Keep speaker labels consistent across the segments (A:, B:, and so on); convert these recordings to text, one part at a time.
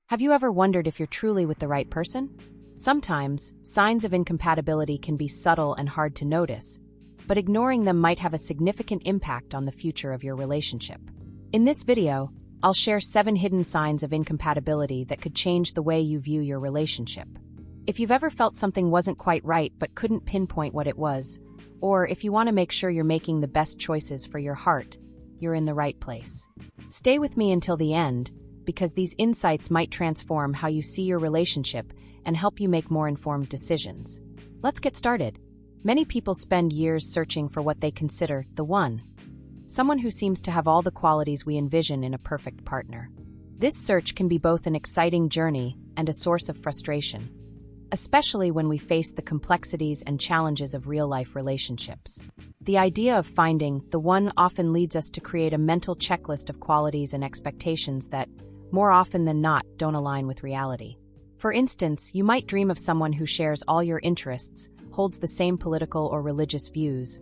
A: Have you ever wondered if you're truly with the right person? Sometimes, signs of incompatibility can be subtle and hard to notice, but ignoring them might have a significant impact on the future of your relationship. In this video, I'll share 7 hidden signs of incompatibility that could change the way you view your relationship. If you've ever felt something wasn't quite right but couldn't pinpoint what it was, or if you want to make sure you're making the best choices for your heart, you're in the right place. Stay with me until the end, because these insights might transform how you see your relationship and help you make more informed decisions. Let's get started. Many people spend years searching for what they consider the one. Someone who seems to have all the qualities we envision in a perfect partner. This search can be both an exciting journey and a source of frustration, especially when we face the complexities and challenges of real-life relationships. The idea of finding the one often leads us to create a mental checklist of qualities and expectations that, more often than not, don't align with reality. For instance, you might dream of someone who shares all your interests, holds the same political or religious views,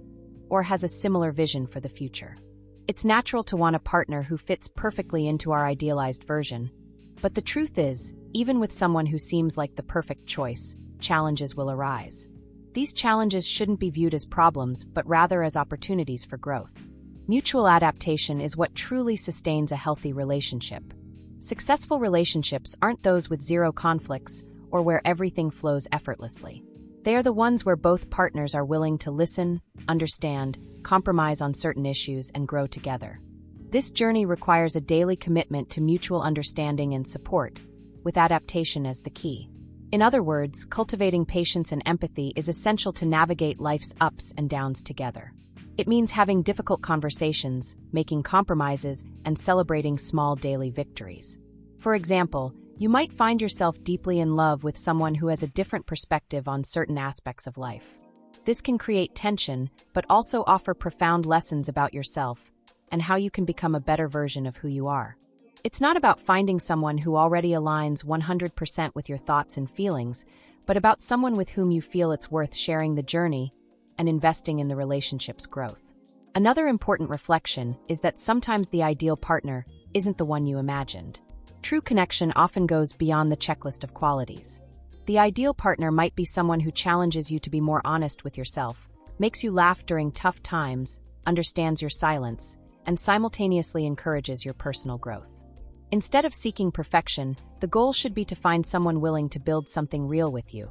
A: or has a similar vision for the future. It's natural to want a partner who fits perfectly into our idealized version. But the truth is, even with someone who seems like the perfect choice, challenges will arise. These challenges shouldn't be viewed as problems, but rather as opportunities for growth. Mutual adaptation is what truly sustains a healthy relationship. Successful relationships aren't those with zero conflicts or where everything flows effortlessly. They are the ones where both partners are willing to listen, understand, compromise on certain issues, and grow together. This journey requires a daily commitment to mutual understanding and support, with adaptation as the key. In other words, cultivating patience and empathy is essential to navigate life's ups and downs together. It means having difficult conversations, making compromises, and celebrating small daily victories. For example, you might find yourself deeply in love with someone who has a different perspective on certain aspects of life. This can create tension, but also offer profound lessons about yourself and how you can become a better version of who you are. It's not about finding someone who already aligns 100% with your thoughts and feelings, but about someone with whom you feel it's worth sharing the journey and investing in the relationship's growth. Another important reflection is that sometimes the ideal partner isn't the one you imagined. True connection often goes beyond the checklist of qualities. The ideal partner might be someone who challenges you to be more honest with yourself, makes you laugh during tough times, understands your silence, and simultaneously encourages your personal growth. Instead of seeking perfection, the goal should be to find someone willing to build something real with you.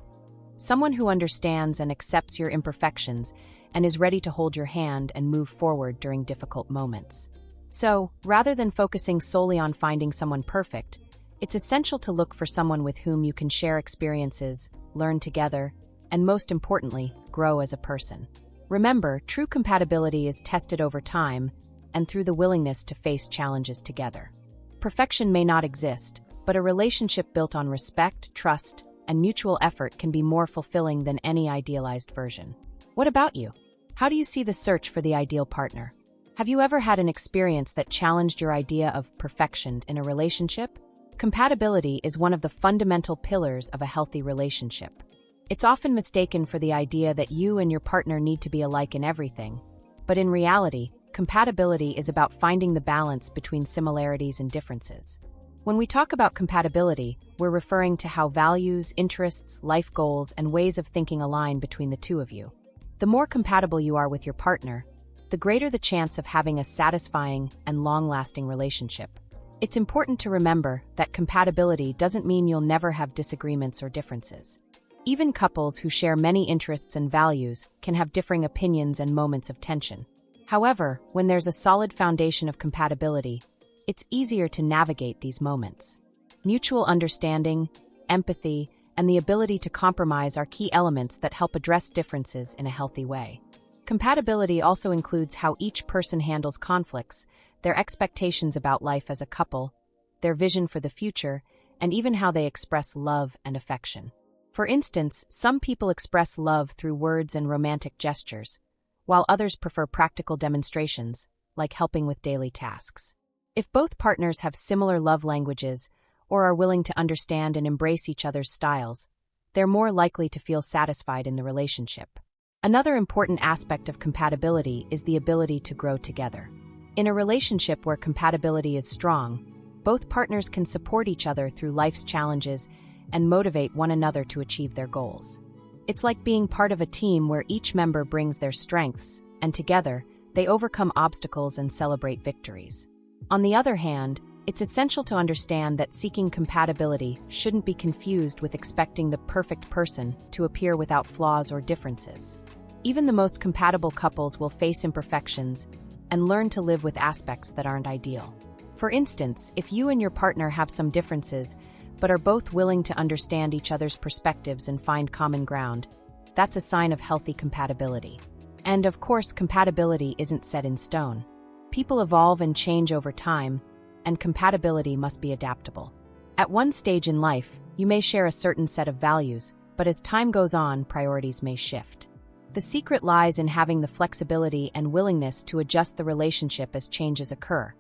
A: Someone who understands and accepts your imperfections and is ready to hold your hand and move forward during difficult moments. So, rather than focusing solely on finding someone perfect, it's essential to look for someone with whom you can share experiences, learn together, and most importantly, grow as a person. Remember, true compatibility is tested over time and through the willingness to face challenges together. Perfection may not exist, but a relationship built on respect, trust, and mutual effort can be more fulfilling than any idealized version. What about you? How do you see the search for the ideal partner? Have you ever had an experience that challenged your idea of perfection in a relationship? Compatibility is one of the fundamental pillars of a healthy relationship. It's often mistaken for the idea that you and your partner need to be alike in everything, but in reality, compatibility is about finding the balance between similarities and differences. When we talk about compatibility, we're referring to how values, interests, life goals, and ways of thinking align between the two of you. The more compatible you are with your partner, the greater the chance of having a satisfying and long-lasting relationship. It's important to remember that compatibility doesn't mean you'll never have disagreements or differences. Even couples who share many interests and values can have differing opinions and moments of tension. However, when there's a solid foundation of compatibility, it's easier to navigate these moments. Mutual understanding, empathy, and the ability to compromise are key elements that help address differences in a healthy way. Compatibility also includes how each person handles conflicts, their expectations about life as a couple, their vision for the future, and even how they express love and affection. For instance, some people express love through words and romantic gestures, while others prefer practical demonstrations, like helping with daily tasks. If both partners have similar love languages or are willing to understand and embrace each other's styles, they're more likely to feel satisfied in the relationship. Another important aspect of compatibility is the ability to grow together. In a relationship where compatibility is strong, both partners can support each other through life's challenges and motivate one another to achieve their goals. It's like being part of a team where each member brings their strengths, and together, they overcome obstacles and celebrate victories. On the other hand, it's essential to understand that seeking compatibility shouldn't be confused with expecting the perfect person to appear without flaws or differences. Even the most compatible couples will face imperfections and learn to live with aspects that aren't ideal. For instance, if you and your partner have some differences, but are both willing to understand each other's perspectives and find common ground, that's a sign of healthy compatibility. And of course, compatibility isn't set in stone. People evolve and change over time, and compatibility must be adaptable. At one stage in life, you may share a certain set of values, but as time goes on, priorities may shift. The secret lies in having the flexibility and willingness to adjust the relationship as changes occur,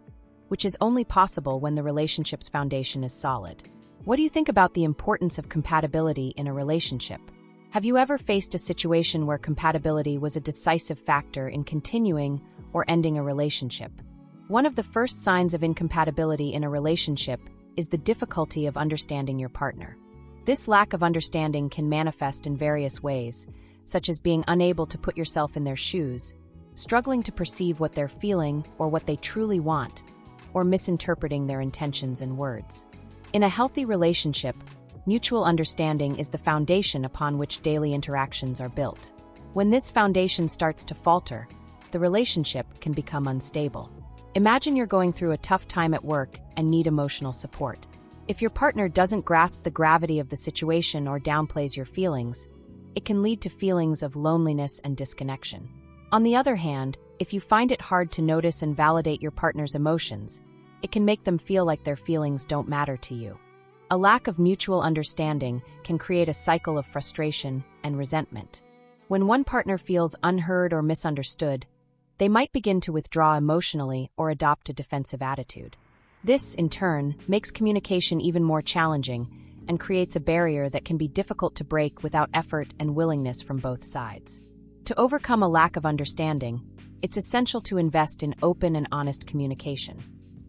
A: which is only possible when the relationship's foundation is solid. What do you think about the importance of compatibility in a relationship? Have you ever faced a situation where compatibility was a decisive factor in continuing or ending a relationship? One of the first signs of incompatibility in a relationship is the difficulty of understanding your partner. This lack of understanding can manifest in various ways, such as being unable to put yourself in their shoes, struggling to perceive what they're feeling or what they truly want, or misinterpreting their intentions and words. In a healthy relationship, mutual understanding is the foundation upon which daily interactions are built. When this foundation starts to falter, the relationship can become unstable. Imagine you're going through a tough time at work and need emotional support. If your partner doesn't grasp the gravity of the situation or downplays your feelings, it can lead to feelings of loneliness and disconnection. On the other hand, if you find it hard to notice and validate your partner's emotions, it can make them feel like their feelings don't matter to you. A lack of mutual understanding can create a cycle of frustration and resentment. When one partner feels unheard or misunderstood, they might begin to withdraw emotionally or adopt a defensive attitude. This, in turn, makes communication even more challenging and creates a barrier that can be difficult to break without effort and willingness from both sides. To overcome a lack of understanding, it's essential to invest in open and honest communication.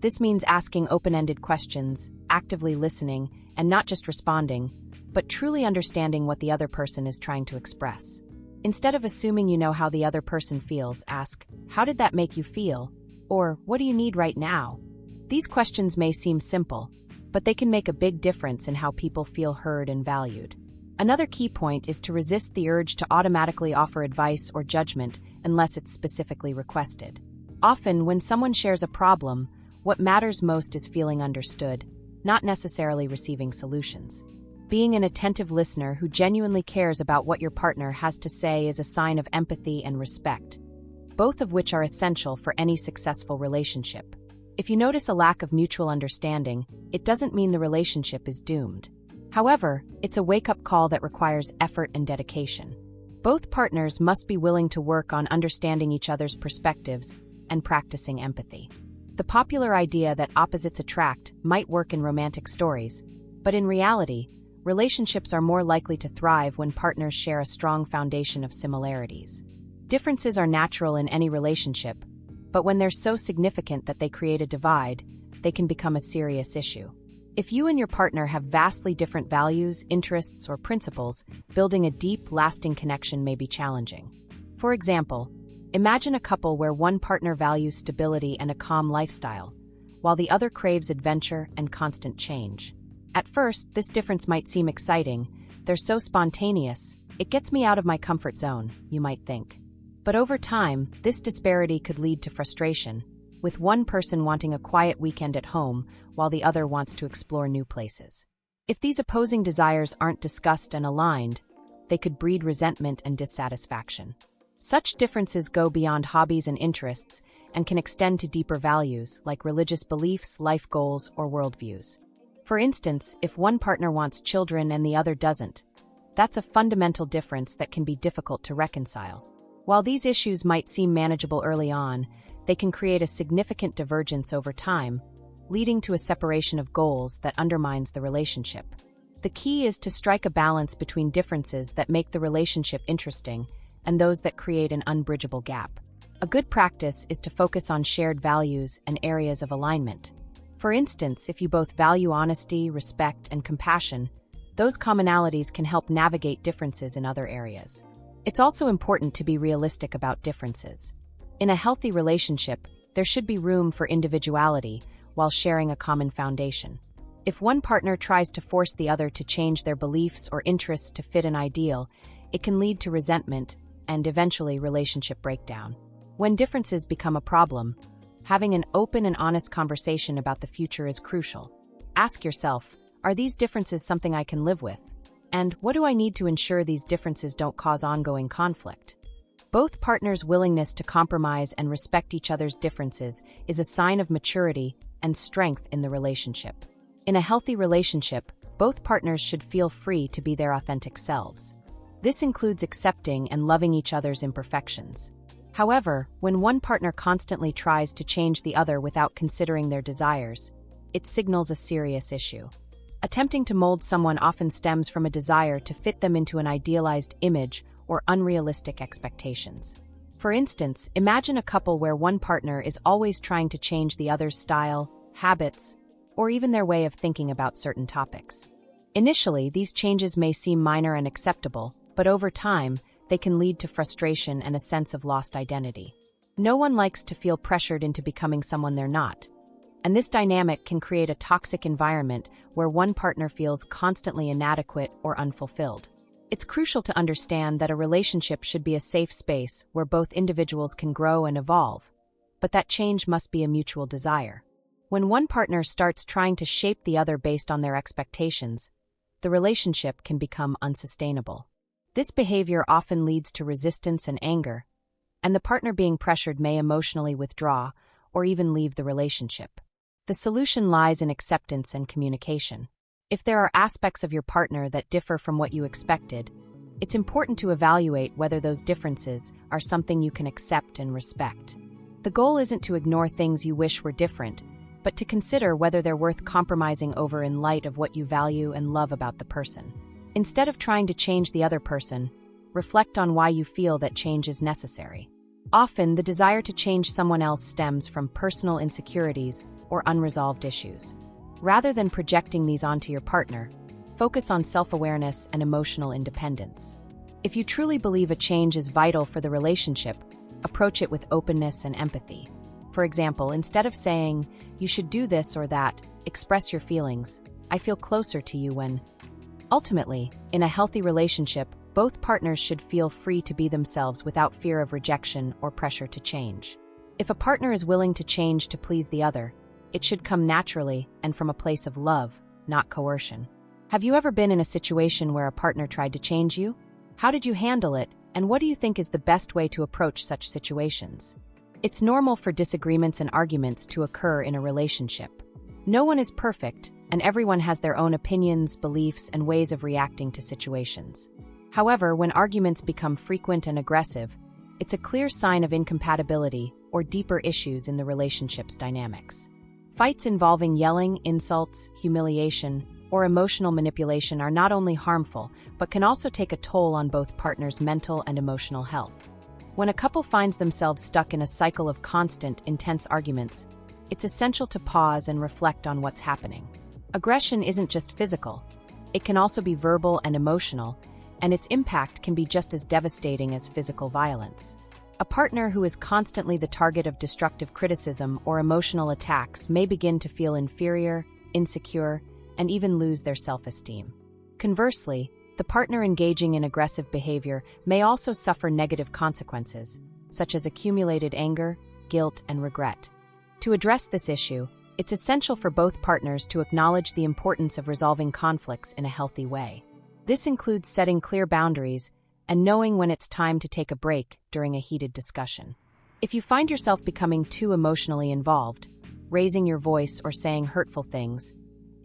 A: This means asking open-ended questions, actively listening, and not just responding, but truly understanding what the other person is trying to express. Instead of assuming you know how the other person feels, ask, "How did that make you feel?" Or, "What do you need right now?" These questions may seem simple, but they can make a big difference in how people feel heard and valued. Another key point is to resist the urge to automatically offer advice or judgment unless it's specifically requested. Often, when someone shares a problem, what matters most is feeling understood, not necessarily receiving solutions. Being an attentive listener who genuinely cares about what your partner has to say is a sign of empathy and respect, both of which are essential for any successful relationship. If you notice a lack of mutual understanding, it doesn't mean the relationship is doomed. However, it's a wake-up call that requires effort and dedication. Both partners must be willing to work on understanding each other's perspectives and practicing empathy. The popular idea that opposites attract might work in romantic stories, but in reality, relationships are more likely to thrive when partners share a strong foundation of similarities. Differences are natural in any relationship, but when they're so significant that they create a divide, they can become a serious issue. If you and your partner have vastly different values, interests, or principles, building a deep, lasting connection may be challenging. For example, imagine a couple where one partner values stability and a calm lifestyle, while the other craves adventure and constant change. At first, this difference might seem exciting. They're so spontaneous. It gets me out of my comfort zone, you might think. But over time, this disparity could lead to frustration, with one person wanting a quiet weekend at home while the other wants to explore new places. If these opposing desires aren't discussed and aligned, they could breed resentment and dissatisfaction. Such differences go beyond hobbies and interests and can extend to deeper values like religious beliefs, life goals, or worldviews. For instance, if one partner wants children and the other doesn't, that's a fundamental difference that can be difficult to reconcile. While these issues might seem manageable early on, they can create a significant divergence over time, leading to a separation of goals that undermines the relationship. The key is to strike a balance between differences that make the relationship interesting and those that create an unbridgeable gap. A good practice is to focus on shared values and areas of alignment. For instance, if you both value honesty, respect, and compassion, those commonalities can help navigate differences in other areas. It's also important to be realistic about differences. In a healthy relationship, there should be room for individuality while sharing a common foundation. If one partner tries to force the other to change their beliefs or interests to fit an ideal, it can lead to resentment and eventually relationship breakdown. When differences become a problem, having an open and honest conversation about the future is crucial. Ask yourself, are these differences something I can live with? And what do I need to ensure these differences don't cause ongoing conflict? Both partners' willingness to compromise and respect each other's differences is a sign of maturity and strength in the relationship. In a healthy relationship, both partners should feel free to be their authentic selves. This includes accepting and loving each other's imperfections. However, when one partner constantly tries to change the other without considering their desires, it signals a serious issue. Attempting to mold someone often stems from a desire to fit them into an idealized image or unrealistic expectations. For instance, imagine a couple where one partner is always trying to change the other's style, habits, or even their way of thinking about certain topics. Initially, these changes may seem minor and acceptable, but over time, they can lead to frustration and a sense of lost identity. No one likes to feel pressured into becoming someone they're not, and this dynamic can create a toxic environment where one partner feels constantly inadequate or unfulfilled. It's crucial to understand that a relationship should be a safe space where both individuals can grow and evolve, but that change must be a mutual desire. When one partner starts trying to shape the other based on their expectations, the relationship can become unsustainable. This behavior often leads to resistance and anger, and the partner being pressured may emotionally withdraw or even leave the relationship. The solution lies in acceptance and communication. If there are aspects of your partner that differ from what you expected, it's important to evaluate whether those differences are something you can accept and respect. The goal isn't to ignore things you wish were different, but to consider whether they're worth compromising over in light of what you value and love about the person. Instead of trying to change the other person, reflect on why you feel that change is necessary. Often, the desire to change someone else stems from personal insecurities or unresolved issues. Rather than projecting these onto your partner, focus on self-awareness and emotional independence. If you truly believe a change is vital for the relationship, approach it with openness and empathy. For example, instead of saying, "You should do this or that," express your feelings. "I feel closer to you when..." Ultimately, in a healthy relationship, both partners should feel free to be themselves without fear of rejection or pressure to change. If a partner is willing to change to please the other, it should come naturally and from a place of love, not coercion. Have you ever been in a situation where a partner tried to change you? How did you handle it, and what do you think is the best way to approach such situations? It's normal for disagreements and arguments to occur in a relationship. No one is perfect, and everyone has their own opinions, beliefs, and ways of reacting to situations. However, when arguments become frequent and aggressive, it's a clear sign of incompatibility or deeper issues in the relationship's dynamics. Fights involving yelling, insults, humiliation, or emotional manipulation are not only harmful, but can also take a toll on both partners' mental and emotional health. When a couple finds themselves stuck in a cycle of constant, intense arguments, it's essential to pause and reflect on what's happening. Aggression isn't just physical. It can also be verbal and emotional, and its impact can be just as devastating as physical violence. A partner who is constantly the target of destructive criticism or emotional attacks may begin to feel inferior, insecure, and even lose their self-esteem. Conversely, the partner engaging in aggressive behavior may also suffer negative consequences, such as accumulated anger, guilt, and regret. To address this issue, it's essential for both partners to acknowledge the importance of resolving conflicts in a healthy way. This includes setting clear boundaries and knowing when it's time to take a break during a heated discussion. If you find yourself becoming too emotionally involved, raising your voice or saying hurtful things,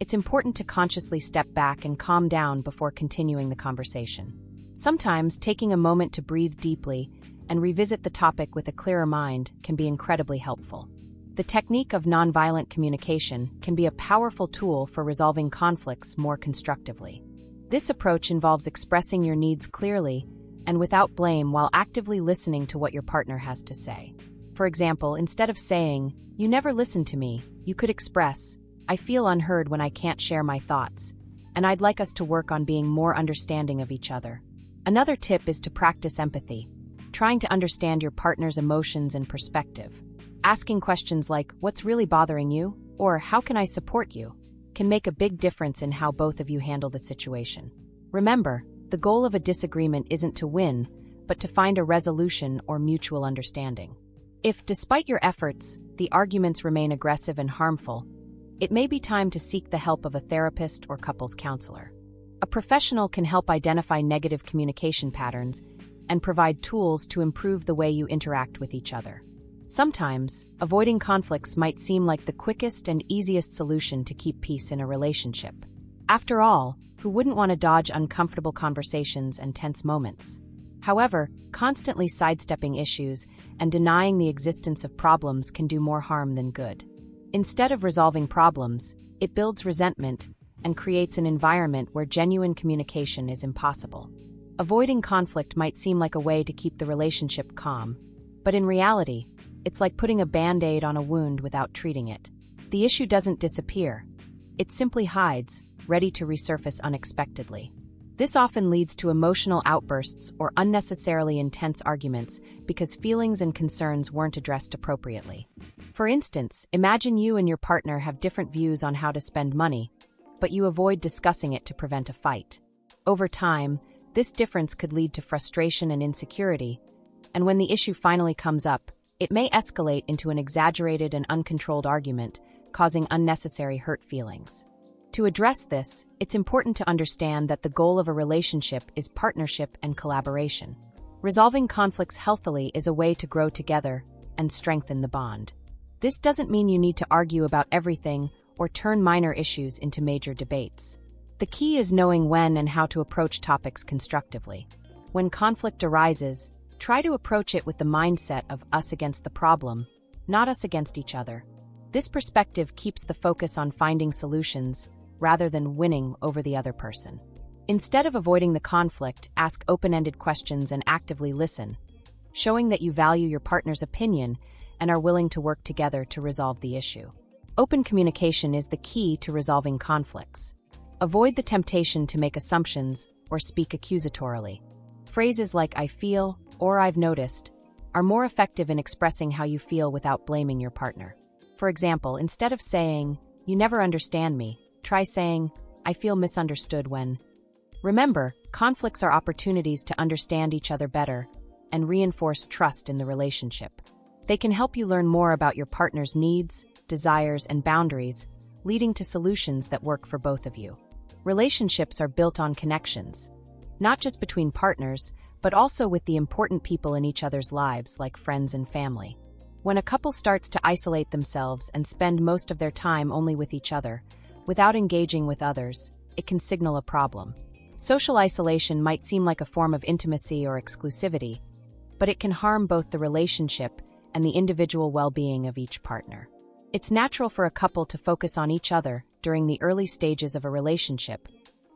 A: it's important to consciously step back and calm down before continuing the conversation. Sometimes, taking a moment to breathe deeply and revisit the topic with a clearer mind can be incredibly helpful. The technique of nonviolent communication can be a powerful tool for resolving conflicts more constructively. This approach involves expressing your needs clearly and without blame while actively listening to what your partner has to say. For example, instead of saying, "You never listen to me," you could express, I feel unheard when I can't share my thoughts, and I'd like us to work on being more understanding of each other. Another tip is to practice empathy, trying to understand your partner's emotions and perspective. Asking questions like, "What's really bothering you?" or "How can I support you?" can make a big difference in how both of you handle the situation. Remember, the goal of a disagreement isn't to win, but to find a resolution or mutual understanding. If, despite your efforts, the arguments remain aggressive and harmful, it may be time to seek the help of a therapist or couples counselor. A professional can help identify negative communication patterns and provide tools to improve the way you interact with each other. Sometimes, avoiding conflicts might seem like the quickest and easiest solution to keep peace in a relationship. After all, who wouldn't want to dodge uncomfortable conversations and tense moments? However, constantly sidestepping issues and denying the existence of problems can do more harm than good. Instead of resolving problems, it builds resentment and creates an environment where genuine communication is impossible. Avoiding conflict might seem like a way to keep the relationship calm, but in reality, it's like putting a Band-Aid on a wound without treating it. The issue doesn't disappear. It simply hides, ready to resurface unexpectedly. This often leads to emotional outbursts or unnecessarily intense arguments because feelings and concerns weren't addressed appropriately. For instance, imagine you and your partner have different views on how to spend money, but you avoid discussing it to prevent a fight. Over time, this difference could lead to frustration and insecurity, and when the issue finally comes up, it may escalate into an exaggerated and uncontrolled argument, causing unnecessary hurt feelings. To address this, it's important to understand that the goal of a relationship is partnership and collaboration. Resolving conflicts healthily is a way to grow together and strengthen the bond. This doesn't mean you need to argue about everything or turn minor issues into major debates. The key is knowing when and how to approach topics constructively. When conflict arises, try to approach it with the mindset of us against the problem, not us against each other. This perspective keeps the focus on finding solutions rather than winning over the other person. Instead of avoiding the conflict, ask open-ended questions and actively listen, showing that you value your partner's opinion and are willing to work together to resolve the issue. Open communication is the key to resolving conflicts. Avoid the temptation to make assumptions or speak accusatorily. Phrases like "I feel" or "I've noticed" are more effective in expressing how you feel without blaming your partner. For example, instead of saying, "You never understand me," try saying, "I feel misunderstood when." Remember, conflicts are opportunities to understand each other better and reinforce trust in the relationship. They can help you learn more about your partner's needs, desires, and boundaries, leading to solutions that work for both of you. Relationships are built on connections, not just between partners, but also with the important people in each other's lives, like friends and family. When a couple starts to isolate themselves and spend most of their time only with each other, without engaging with others, it can signal a problem. Social isolation might seem like a form of intimacy or exclusivity, but it can harm both the relationship and the individual well-being of each partner. It's natural for a couple to focus on each other during the early stages of a relationship,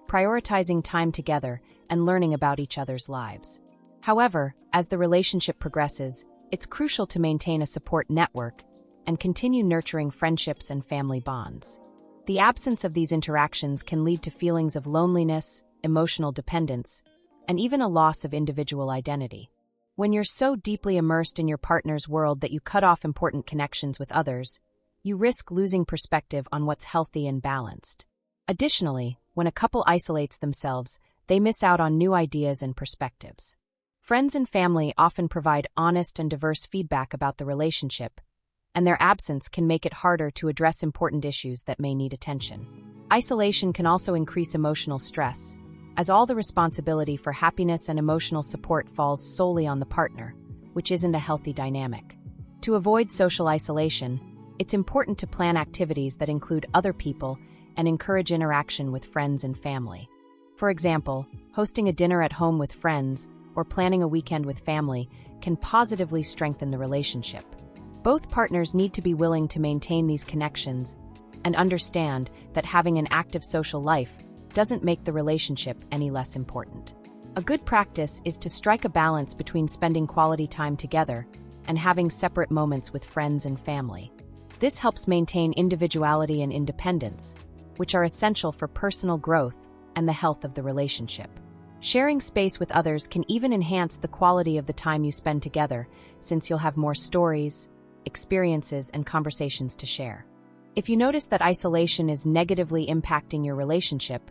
A: prioritizing time together and learning about each other's lives. However, as the relationship progresses, it's crucial to maintain a support network and continue nurturing friendships and family bonds. The absence of these interactions can lead to feelings of loneliness, emotional dependence, and even a loss of individual identity. When you're so deeply immersed in your partner's world that you cut off important connections with others, you risk losing perspective on what's healthy and balanced. Additionally, when a couple isolates themselves, they miss out on new ideas and perspectives. Friends and family often provide honest and diverse feedback about the relationship, and their absence can make it harder to address important issues that may need attention. Isolation can also increase emotional stress, as all the responsibility for happiness and emotional support falls solely on the partner, which isn't a healthy dynamic. To avoid social isolation, it's important to plan activities that include other people and encourage interaction with friends and family. For example, hosting a dinner at home with friends or planning a weekend with family can positively strengthen the relationship. Both partners need to be willing to maintain these connections and understand that having an active social life doesn't make the relationship any less important. A good practice is to strike a balance between spending quality time together and having separate moments with friends and family. This helps maintain individuality and independence, which are essential for personal growth and the health of the relationship. Sharing space with others can even enhance the quality of the time you spend together, since you'll have more stories, experiences, and conversations to share. If you notice that isolation is negatively impacting your relationship,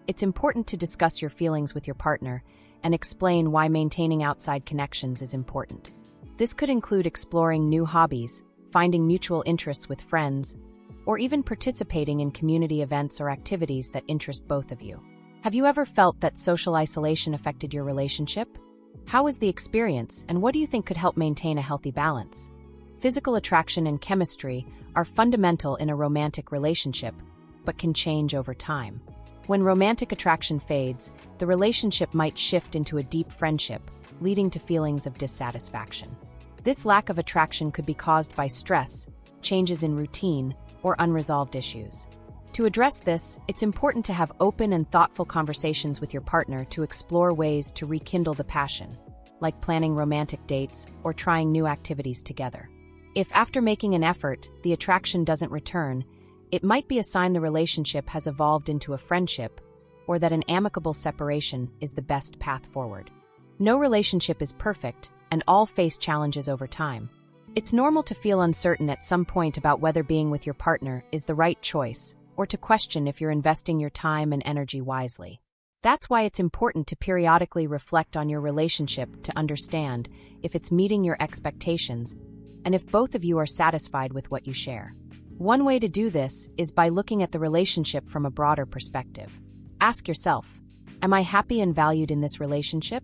A: it's important to discuss your feelings with your partner and explain why maintaining outside connections is important. This could include exploring new hobbies, finding mutual interests with friends, or even participating in community events or activities that interest both of you. Have you ever felt that social isolation affected your relationship? How was the experience, and what do you think could help maintain a healthy balance? Physical attraction and chemistry are fundamental in a romantic relationship, but can change over time. When romantic attraction fades, the relationship might shift into a deep friendship, leading to feelings of dissatisfaction. This lack of attraction could be caused by stress, changes in routine, or unresolved issues. To address this, it's important to have open and thoughtful conversations with your partner to explore ways to rekindle the passion, like planning romantic dates or trying new activities together. If after making an effort, the attraction doesn't return, it might be a sign the relationship has evolved into a friendship, or that an amicable separation is the best path forward. No relationship is perfect, and all face challenges over time. It's normal to feel uncertain at some point about whether being with your partner is the right choice, or to question if you're investing your time and energy wisely. That's why it's important to periodically reflect on your relationship to understand if it's meeting your expectations and if both of you are satisfied with what you share. One way to do this is by looking at the relationship from a broader perspective. Ask yourself, am I happy and valued in this relationship?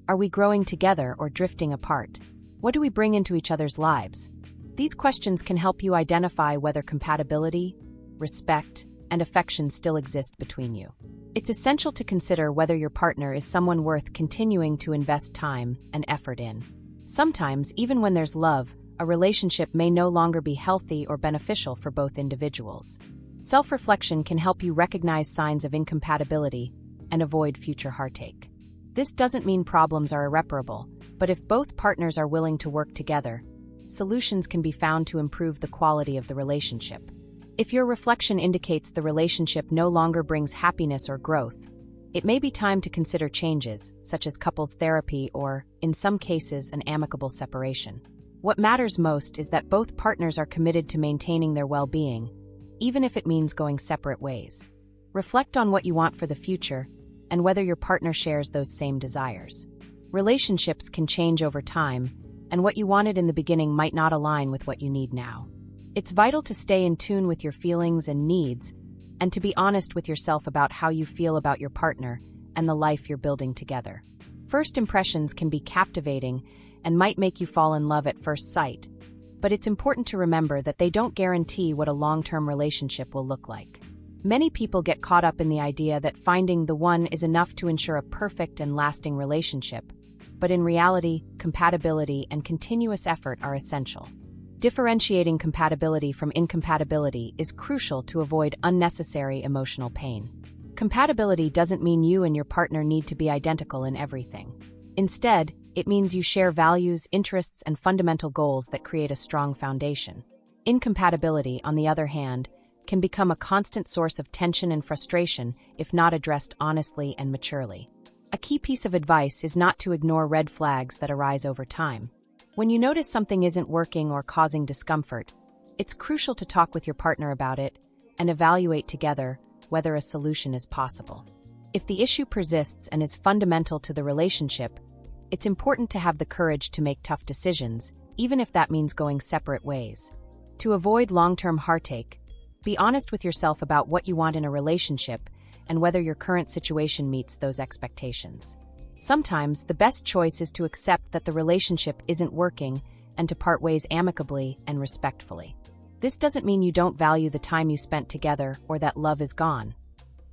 A: Are we growing together or drifting apart? What do we bring into each other's lives? These questions can help you identify whether compatibility, respect, and affection still exist between you. It's essential to consider whether your partner is someone worth continuing to invest time and effort in. Sometimes, even when there's love, a relationship may no longer be healthy or beneficial for both individuals. Self-reflection can help you recognize signs of incompatibility and avoid future heartache. This doesn't mean problems are irreparable, but if both partners are willing to work together, solutions can be found to improve the quality of the relationship. If your reflection indicates the relationship no longer brings happiness or growth, it may be time to consider changes, such as couples therapy or, in some cases, an amicable separation. What matters most is that both partners are committed to maintaining their well-being, even if it means going separate ways. Reflect on what you want for the future and whether your partner shares those same desires. Relationships can change over time, and what you wanted in the beginning might not align with what you need now. It's vital to stay in tune with your feelings and needs, and to be honest with yourself about how you feel about your partner and the life you're building together. First impressions can be captivating and might make you fall in love at first sight, but it's important to remember that they don't guarantee what a long-term relationship will look like. Many people get caught up in the idea that finding the one is enough to ensure a perfect and lasting relationship, but in reality, compatibility and continuous effort are essential. Differentiating compatibility from incompatibility is crucial to avoid unnecessary emotional pain. Compatibility doesn't mean you and your partner need to be identical in everything. Instead, it means you share values, interests, and fundamental goals that create a strong foundation. Incompatibility, on the other hand, can become a constant source of tension and frustration if not addressed honestly and maturely. A key piece of advice is not to ignore red flags that arise over time. When you notice something isn't working or causing discomfort, it's crucial to talk with your partner about it and evaluate together whether a solution is possible. If the issue persists and is fundamental to the relationship, it's important to have the courage to make tough decisions, even if that means going separate ways. To avoid long-term heartache, be honest with yourself about what you want in a relationship and whether your current situation meets those expectations. Sometimes, the best choice is to accept that the relationship isn't working and to part ways amicably and respectfully. This doesn't mean you don't value the time you spent together or that love is gone.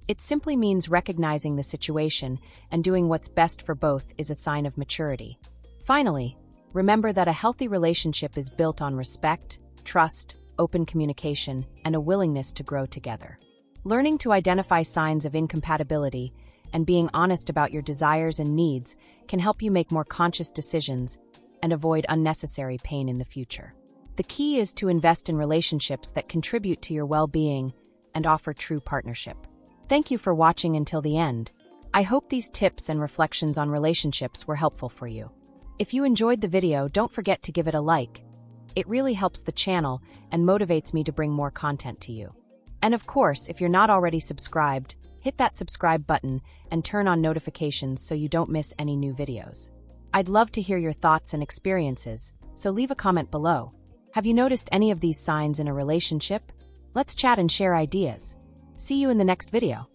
A: It simply means recognizing the situation and doing what's best for both is a sign of maturity. Finally, remember that a healthy relationship is built on respect, trust, open communication, and a willingness to grow together. Learning to identify signs of incompatibility and being honest about your desires and needs can help you make more conscious decisions and avoid unnecessary pain in the future. The key is to invest in relationships that contribute to your well-being and offer true partnership. Thank you for watching until the end. I hope these tips and reflections on relationships were helpful for you. If you enjoyed the video, don't forget to give it a like. It really helps the channel and motivates me to bring more content to you. And of course, if you're not already subscribed, hit that subscribe button and turn on notifications so you don't miss any new videos. I'd love to hear your thoughts and experiences, so leave a comment below. Have you noticed any of these signs in a relationship? Let's chat and share ideas. See you in the next video.